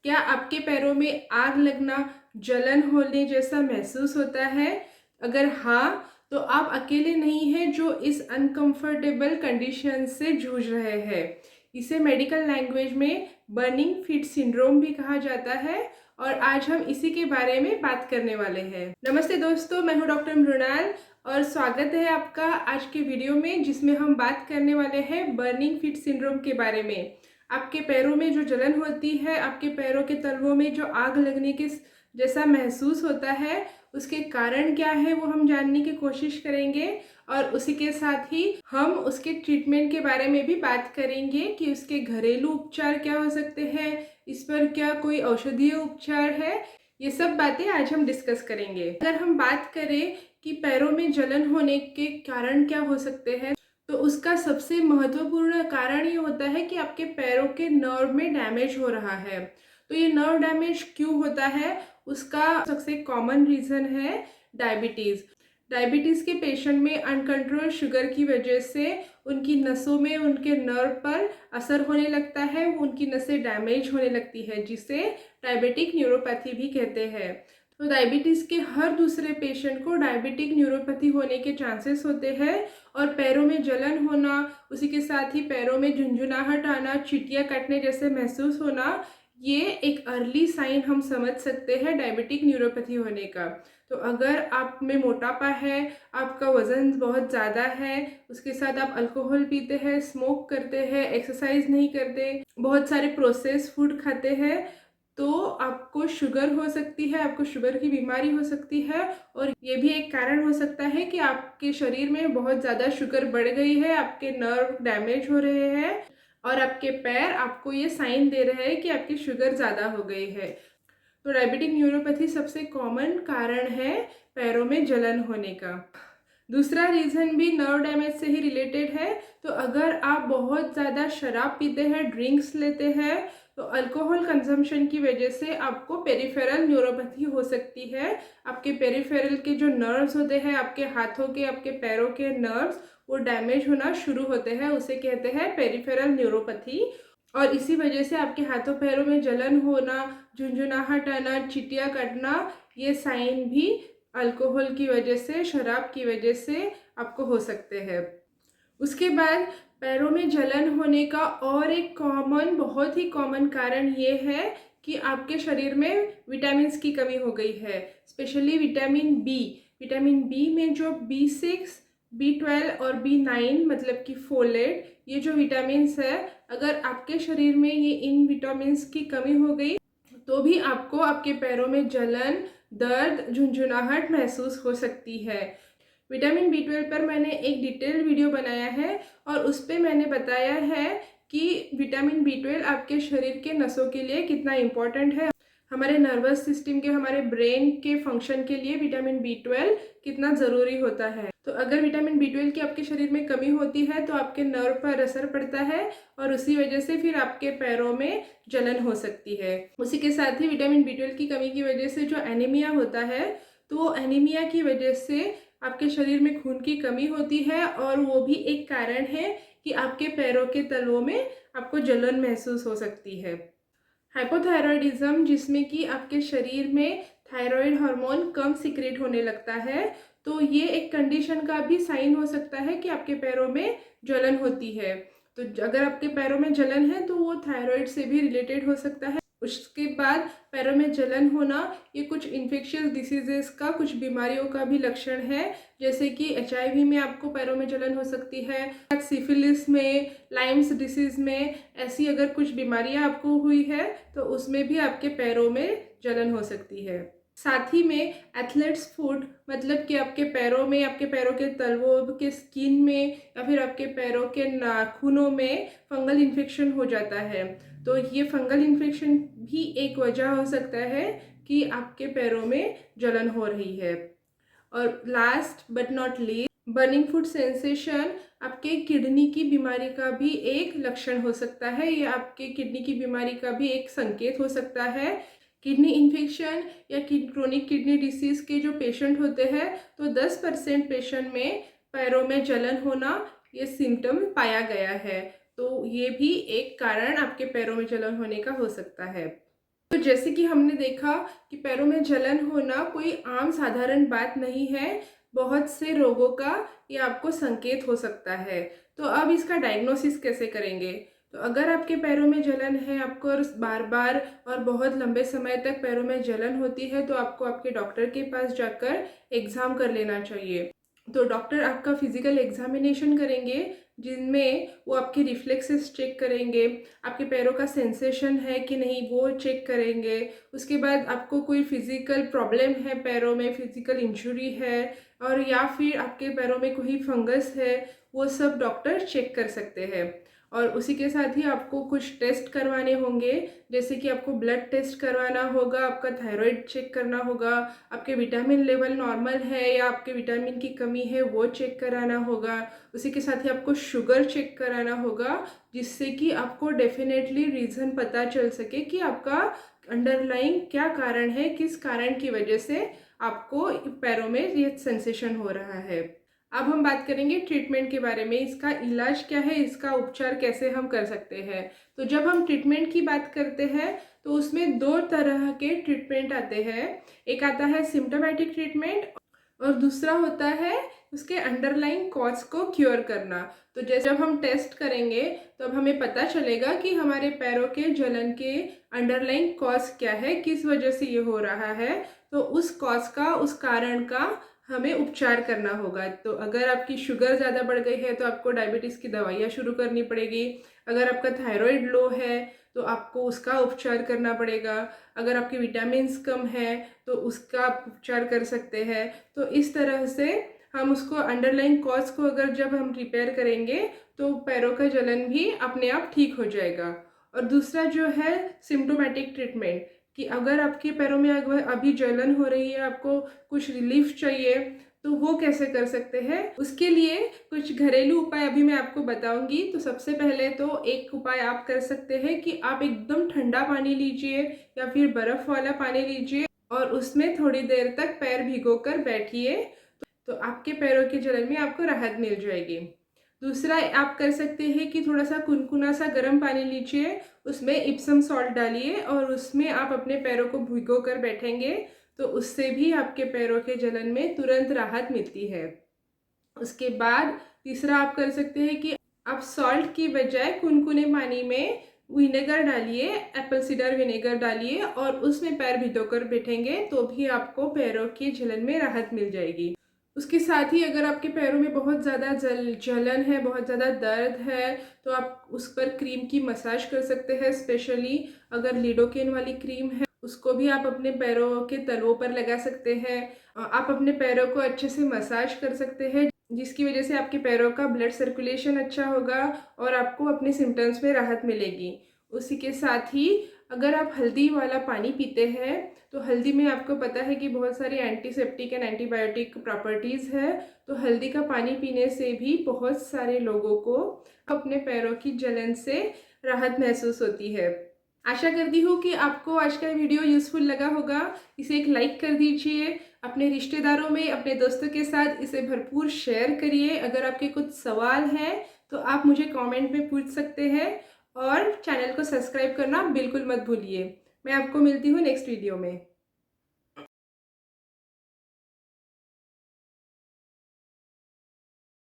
क्या आपके पैरों में आग लगना, जलन होने जैसा महसूस होता है? अगर हाँ, तो आप अकेले नहीं हैं जो इस अनकंफर्टेबल कंडीशन से जूझ रहे हैं। इसे मेडिकल लैंग्वेज में बर्निंग फीट सिंड्रोम भी कहा जाता है और आज हम इसी के बारे में बात करने वाले हैं। नमस्ते दोस्तों, मैं हूं डॉक्टर मृणाल और स्वागत है आपका आज के वीडियो में, जिसमें हम बात करने वाले हैं बर्निंग फीट सिंड्रोम के बारे में। आपके पैरों में जो जलन होती है, आपके पैरों के तलवों में जो आग लगने के जैसा महसूस होता है, उसके कारण क्या है वो हम जानने की कोशिश करेंगे और उसी के साथ ही हम उसके ट्रीटमेंट के बारे में भी बात करेंगे कि उसके घरेलू उपचार क्या हो सकते हैं, इस पर क्या कोई औषधीय उपचार है। ये सब बातें आज हम डिस्कस करेंगे। अगर हम बात करें कि पैरों में जलन होने के कारण क्या हो सकते हैं, तो उसका सबसे महत्वपूर्ण कारण ये होता है कि आपके पैरों के नर्व में डैमेज हो रहा है। तो ये नर्व डैमेज क्यों होता है, उसका सबसे कॉमन रीज़न है डायबिटीज़। डायबिटीज़ के पेशेंट में अनकंट्रोल शुगर की वजह से उनकी नसों में, उनके नर्व पर असर होने लगता है, वो उनकी नसें डैमेज होने लगती है, जिसे डायबिटिक न्यूरोपैथी भी कहते हैं। तो डायबिटीज़ के हर दूसरे पेशेंट को डायबिटिक न्यूरोपैथी होने के चांसेस होते हैं और पैरों में जलन होना, उसी के साथ ही पैरों में झुंझुनाहट आना, चींटियां काटने जैसे महसूस होना, ये एक अर्ली साइन हम समझ सकते हैं डायबिटिक न्यूरोपैथी होने का। तो अगर आप में मोटापा है, आपका वज़न बहुत ज़्यादा है, उसके साथ आप अल्कोहल पीते हैं, स्मोक करते हैं, एक्सरसाइज नहीं करते, बहुत सारे प्रोसेस फूड खाते हैं, तो आपको शुगर हो सकती है, आपको शुगर की बीमारी हो सकती है। और ये भी एक कारण हो सकता है कि आपके शरीर में बहुत ज़्यादा शुगर बढ़ गई है, आपके नर्व डैमेज हो रहे हैं और आपके पैर आपको ये साइन दे रहे हैं कि आपकी शुगर ज़्यादा हो गई है। तो डायबिटिक न्यूरोपैथी सबसे कॉमन कारण है पैरों में जलन होने का। दूसरा रीज़न भी नर्व डैमेज से ही रिलेटेड है। तो अगर आप बहुत ज़्यादा शराब पीते हैं, ड्रिंक्स लेते हैं, तो अल्कोहल कंजम्पशन की वजह से आपको पेरिफेरल न्यूरोपैथी हो सकती है। आपके पेरिफेरल के जो नर्व्स होते हैं, आपके हाथों के, आपके पैरों के नर्व्स, वो डैमेज होना शुरू होते हैं, उसे कहते हैं पेरिफेरल न्यूरोपैथी। और इसी वजह से आपके हाथों पैरों में जलन होना, झुंझुनाहट आना, चींटियां काटना, ये साइन भी अल्कोहल की वजह से, शराब की वजह से आपको हो सकते हैं। उसके बाद पैरों में जलन होने का और एक कॉमन, बहुत ही कॉमन कारण ये है कि आपके शरीर में विटामिन्स की कमी हो गई है, specially vitamin B. Vitamin B में जो B6, B12 और B9 मतलब कि फोलेट, ये जो विटामिन्स है, अगर आपके शरीर में ये इन विटामिन्स की कमी हो गई तो भी आपको आपके पैरों में जलन, दर्द, झुंझुनाहट महसूस हो सकती है। विटामिन B12 पर मैंने एक डिटेल्ड वीडियो बनाया है और उस पर मैंने बताया है कि विटामिन B12 आपके शरीर के नसों के लिए कितना इम्पोर्टेंट है, हमारे नर्वस सिस्टम के, हमारे ब्रेन के फंक्शन के लिए विटामिन B12 कितना ज़रूरी होता है। तो अगर विटामिन B12 की आपके शरीर में कमी होती है तो आपके नर्व पर असर पड़ता है और उसी वजह से फिर आपके पैरों में जलन हो सकती है। उसी के साथ ही विटामिन B12 की कमी की वजह से जो एनीमिया होता है, तो एनीमिया की वजह से आपके शरीर में खून की कमी होती है और वो भी एक कारण है कि आपके पैरों के तलवों में आपको जलन महसूस हो सकती है। हाइपोथायरॉयडिज्म, जिसमें कि आपके शरीर में थायराइड हार्मोन कम सिक्रेट होने लगता है, तो ये एक कंडीशन का भी साइन हो सकता है कि आपके पैरों में जलन होती है। तो अगर आपके पैरों में जलन है तो वो थायराइड से भी रिलेटेड हो सकता है। उसके बाद पैरों में जलन होना, ये कुछ इन्फेक्शियस डिसीजेस का, कुछ बीमारियों का भी लक्षण है, जैसे कि HIV में आपको पैरों में जलन हो सकती है, सिफिलिस में, लाइम्स डिसीज में, ऐसी अगर कुछ बीमारियां आपको हुई है तो उसमें भी आपके पैरों में जलन हो सकती है। साथ ही में एथलेट्स फुट, मतलब कि आपके पैरों में, आपके पैरों के तलवों के स्किन में या फिर आपके पैरों के नाखूनों में फंगल इन्फेक्शन हो जाता है। तो ये फंगल इन्फेक्शन भी एक वजह हो सकता है कि आपके पैरों में जलन हो रही है। और last but not least, burning food sensation आपके किडनी की बीमारी का भी एक लक्षण हो सकता है, या आपके किडनी की बीमारी का भी एक संकेत हो सकता है। किडनी इन्फेक्शन या क्रोनिक किडनी डिसीज़ के जो पेशेंट होते हैं, तो 10% पेशेंट में पैरों में जलन होना ये सिम्टम पाया गया है। तो ये भी एक कारण आपके पैरों में जलन होने का हो सकता है। तो जैसे कि हमने देखा कि पैरों में जलन होना कोई आम साधारण बात नहीं है, बहुत से रोगों का ये आपको संकेत हो सकता है। तो अब इसका डायग्नोसिस कैसे करेंगे? तो अगर आपके पैरों में जलन है, आपको बार-बार और बहुत लंबे समय तक पैरों में जलन होती है, तो आपको आपके डॉक्टर के पास जाकर एग्ज़ाम कर लेना चाहिए। तो डॉक्टर आपका फिज़िकल एग्ज़ामिनेशन करेंगे, जिनमें वो आपके रिफ्लेक्सेस चेक करेंगे, आपके पैरों का सेंसेशन है कि नहीं वो चेक करेंगे। उसके बाद आपको कोई फिज़िकल प्रॉब्लम है पैरों में, फिज़िकल इंजरी है और या फिर आपके पैरों में कोई फंगस है, वो सब डॉक्टर चेक कर सकते हैं। और उसी के साथ ही आपको कुछ टेस्ट करवाने होंगे, जैसे कि आपको ब्लड टेस्ट करवाना होगा, आपका थायराइड चेक करना होगा, आपके विटामिन लेवल नॉर्मल है या आपके विटामिन की कमी है वो चेक कराना होगा। उसी के साथ ही आपको शुगर चेक कराना होगा, जिससे कि आपको डेफिनेटली रीज़न पता चल सके कि आपका अंडरलाइंग क्या कारण है, किस कारण की वजह से आपको पैरों में ये सेंसेशन हो रहा है। अब हम बात करेंगे ट्रीटमेंट के बारे में, इसका इलाज क्या है, इसका उपचार कैसे हम कर सकते हैं। तो जब हम ट्रीटमेंट की बात करते हैं तो उसमें 2 तरह के ट्रीटमेंट आते हैं। एक आता है सिम्प्टोमेटिक ट्रीटमेंट और दूसरा होता है उसके अंडरलाइंग कॉज को क्योर करना। तो जैसे जब हम टेस्ट करेंगे तो अब हमें पता चलेगा कि हमारे पैरों के जलन के अंडरलाइंग कॉज क्या है, किस वजह से ये हो रहा है। तो उस कॉज का, उस कारण का हमें उपचार करना होगा। तो अगर आपकी शुगर ज़्यादा बढ़ गई है तो आपको डायबिटीज़ की दवाइयाँ शुरू करनी पड़ेगी। अगर आपका थायराइड लो है तो आपको उसका उपचार करना पड़ेगा। अगर आपके विटामिन्स कम है तो उसका आप उपचार कर सकते हैं। तो इस तरह से हम उसको अंडरलाइंग कॉज को अगर जब हम रिपेयर करेंगे तो पैरों का जलन भी अपने आप ठीक हो जाएगा। और दूसरा जो है सिम्प्टोमेटिक ट्रीटमेंट, कि अगर आपके पैरों में अगर अभी जलन हो रही है, आपको कुछ रिलीफ चाहिए, तो वो कैसे कर सकते हैं? उसके लिए कुछ घरेलू उपाय अभी मैं आपको बताऊंगी। तो सबसे पहले तो एक उपाय आप कर सकते हैं कि आप एकदम ठंडा पानी लीजिए या फिर बर्फ़ वाला पानी लीजिए और उसमें थोड़ी देर तक पैर भिगोकर बैठिए, तो आपके पैरों की जलन में आपको राहत मिल जाएगी। दूसरा आप कर सकते हैं कि थोड़ा-सा कुनकुना सा गर्म पानी लीजिए, उसमें इप्सम सॉल्ट डालिए और उसमें आप अपने पैरों को भिगो कर बैठेंगे, तो उससे भी आपके पैरों के जलन में तुरंत राहत मिलती है। उसके बाद तीसरा आप कर सकते हैं कि आप सॉल्ट की बजाय कुनकुने पानी में विनेगर डालिए, एप्पल साइडर विनेगर डालिए और उसमें पैर भिगोकर बैठेंगे, तो भी आपको पैरों की जलन में राहत मिल जाएगी। उसके साथ ही अगर आपके पैरों में बहुत ज़्यादा जलन है, बहुत ज़्यादा दर्द है, तो आप उस पर क्रीम की मसाज कर सकते हैं। स्पेशली अगर लिडोकेन वाली क्रीम है, उसको भी आप अपने पैरों के तलवों पर लगा सकते हैं। आप अपने पैरों को अच्छे से मसाज कर सकते हैं, जिसकी वजह से आपके पैरों का ब्लड सर्कुलेशन अच्छा होगा और आपको अपने सिम्टम्स में राहत मिलेगी। उसी के साथ ही अगर आप हल्दी वाला पानी पीते हैं, तो हल्दी में आपको पता है कि बहुत सारी एंटीसेप्टिक एंड एंटीबायोटिक प्रॉपर्टीज़ है। तो हल्दी का पानी पीने से भी बहुत सारे लोगों को अपने पैरों की जलन से राहत महसूस होती है। आशा करती हूँ कि आपको आज का वीडियो यूज़फुल लगा होगा। इसे एक लाइक कर दीजिए, अपने रिश्तेदारों में, अपने दोस्तों के साथ इसे भरपूर शेयर करिए। अगर आपके कुछ सवाल हैं तो आप मुझे कमेंट में पूछ सकते हैं और चैनल को सब्सक्राइब करना बिल्कुल मत भूलिए। मैं आपको मिलती हूँ नेक्स्ट वीडियो में।